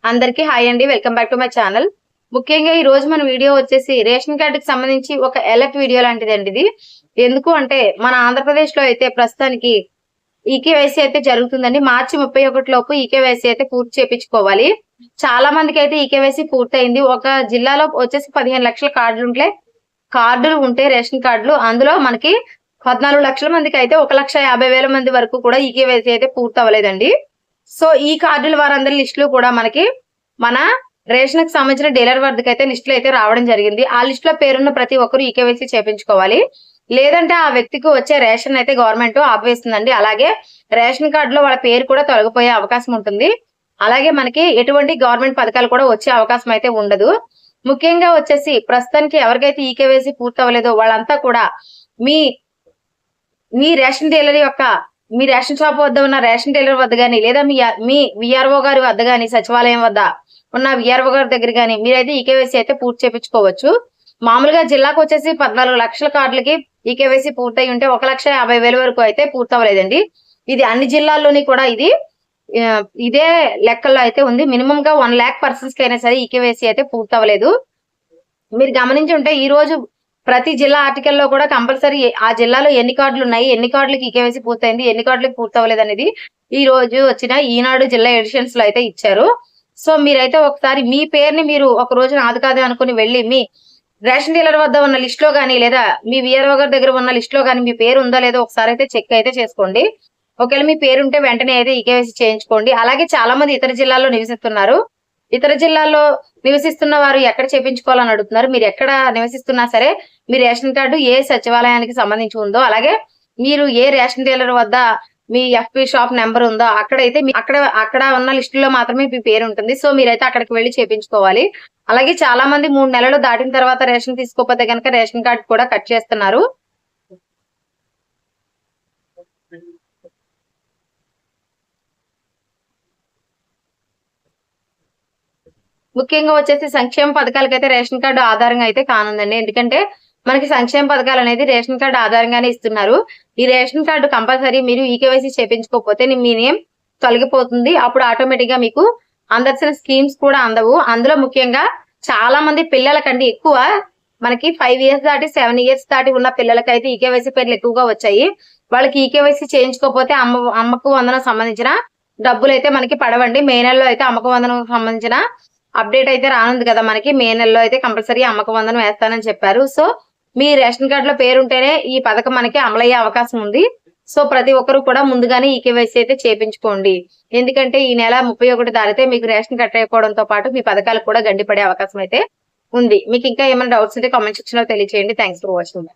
అందరికీ హాయ్ అండి, welcome back to my channel. ముఖ్యంగా ఈ రోజు మన వీడియో వచ్చేసి రేషన్ కార్డుకి సంబంధించి ఒక అలర్ట్ వీడియో లాంటిదండి ఇది. ఎందుకు అంటే మన ఆంధ్రప్రదేశ్ లో అయితే ప్రస్తుతానికి ఈకేవైసీ అయితే జరుగుతుందండి. మార్చి 31 లోపు ఈకేవైసీ అయితే పూర్తి చేయించుకోవాలి. చాలా మందికి అయితే ఈకేవైసీ పూర్తయింది. ఒక జిల్లాలో వచ్చేసి 15 లక్షల కార్డులు ఉంటే రేషన్ కార్డులు, అందులో మనకి 14 లక్షల మందికి అయితే 1,50,000 మంది వరకు కూడా ఈకేవైసీ అయితే పూర్తి అవ్వలేదండి. సో ఈ కార్డుల వారందరి లిస్టులు కూడా మనకి మన రేషన్ కి సంబంధించిన డీలర్ వద్దకు అయితే లిస్టులు అయితే రావడం జరిగింది. ఆ లిస్ట్ లో పేరున్న ప్రతి ఒక్కరు ఈకేవైసీ చేయించుకోవాలి. లేదంటే ఆ వ్యక్తికి వచ్చే రేషన్ అయితే గవర్నమెంట్ ఆపివేస్తుందండి. అలాగే రేషన్ కార్డులో వాళ్ళ పేరు కూడా తొలగిపోయే అవకాశం ఉంటుంది. అలాగే మనకి ఎటువంటి గవర్నమెంట్ పథకాలు కూడా వచ్చే అవకాశం అయితే ఉండదు. ముఖ్యంగా వచ్చేసి ప్రస్తుతానికి ఎవరికైతే ఈకేవైసీ పూర్తి అవ్వలేదో వాళ్ళంతా కూడా మీ రేషన్ డీలర్ మీ రేషన్ షాప్ వద్ద ఉన్న రేషన్ డీలర్ వద్ద గానీ, లేదా మీ విఆర్ఓ గారి వద్ద గానీ, సచివాలయం వద్ద ఉన్న విఆర్ఓ గారి దగ్గర గానీ మీరైతే ఈకేవైసీ అయితే పూర్తి చేయించుకోవచ్చు. మామూలుగా జిల్లాకు వచ్చేసి 14 లక్షల కార్డులకి ఈకేవైసీ పూర్తయి ఉంటే 1,50,000 వరకు అయితే పూర్తవలేదండి. ఇది అన్ని జిల్లాల్లోని కూడా ఇదే లెక్కల్లో అయితే ఉంది. మినిమం గా 1 lakh పర్సన్స్ కి అయినా సరే ఈకేవైసీ అయితే పూర్తవలేదు. మీరు గమనించి ఉంటే ఈ రోజు ప్రతి జిల్లా ఆర్టికల్లో కూడా కంపల్సరీ ఆ జిల్లాలో ఎన్ని కార్డులు ఉన్నాయి, ఎన్ని కార్డులకి ఈకేవైసీ పూర్తయింది, ఎన్ని కార్డులకి పూర్తవలేదు అనేది ఈ రోజు వచ్చిన ఈనాడు జిల్లా ఎడిషన్స్ లో అయితే ఇచ్చారు. సో మీరైతే ఒకసారి మీ పేరుని మీరు ఒక రోజు నాది కాదు అనుకుని వెళ్ళి మీ రేషన్ డీలర్ వద్ద ఉన్న లిస్ట్ లో గానీ, లేదా మీ విఆర్ఓ గారి దగ్గర ఉన్న లిస్ట్ లో గానీ మీ పేరు ఉందో లేదో ఒకసారి అయితే చెక్ అయితే చేసుకోండి. ఒకవేళ మీ పేరు ఉంటే వెంటనే అయితే ఈకేవైసీ చేయించుకోండి. అలాగే చాలా మంది ఇతర జిల్లాల్లో నివసిస్తున్నారు. ఇతర జిల్లాల్లో నివసిస్తున్న వారు ఎక్కడ చేయించుకోవాలని అడుగుతున్నారు. మీరు ఎక్కడ నివసిస్తున్నా సరే మీ రేషన్ కార్డు ఏ సచివాలయానికి సంబంధించి ఉందో, అలాగే మీరు ఏ రేషన్ డీలర్ వద్ద మీ ఎఫ్పి షాప్ నెంబర్ ఉందో అక్కడైతే అక్కడ ఉన్న లిస్టులో మాత్రమే మీ పేరు ఉంటుంది. సో మీరైతే అక్కడికి వెళ్ళి చేయించుకోవాలి. అలాగే చాలా మంది 3 నెలలు దాటిన తర్వాత రేషన్ తీసుకోకపోతే కనుక రేషన్ కార్డు కూడా కట్ చేస్తున్నారు. ముఖ్యంగా వచ్చేసి సంక్షేమ పథకాలకైతే రేషన్ కార్డు ఆధారంగా అయితే కానుందండి. ఎందుకంటే మనకి సంక్షేమ పథకాలు అనేది రేషన్ కార్డు ఆధారంగానే ఇస్తున్నారు. ఈ రేషన్ కార్డు కంపల్సరీ మీరు ఈకేవైసీ చేయించుకోకపోతే మీ నేమ్ తొలగిపోతుంది. అప్పుడు ఆటోమేటిక్ గా మీకు అందాల్సిన స్కీమ్స్ కూడా అందవు. అందులో ముఖ్యంగా చాలా మంది పిల్లలకండి ఎక్కువ మనకి 5 years దాటి 7 years దాటి ఉన్న పిల్లలకైతే ఈకేవైసీ పేర్లు ఎక్కువగా వచ్చాయి. వాళ్ళకి ఈకేవైసీ చేయించుకోకపోతే అమ్మకు వందనం సంబంధించిన డబ్బులు అయితే మనకి పడవండి. మే నెలలో అయితే అమ్మకు వందనం సంబంధించిన అప్డేట్ అయితే రానుంది కదా మనకి. మే నెలలో అయితే కంపల్సరీ అమ్మక వందనం వేస్తానని చెప్పారు. సో మీ రేషన్ కార్డులో పేరు ఉంటేనే ఈ పథకం మనకి అమలయ్యే అవకాశం ఉంది. సో ప్రతి ఒక్కరు కూడా ముందుగానే ఈకేవైసీ అయితే చేయించుకోండి. ఎందుకంటే ఈ నెల 31 దాటితే మీకు రేషన్ కట్ అయిపోవడంతో పాటు మీ పథకాలు కూడా గండిపడే అవకాశం అయితే ఉంది. మీకు ఇంకా ఏమైనా డౌట్స్ ఉంటే కామెంట్ సెక్షన్ లో తెలియజేయండి. Thanks for watching.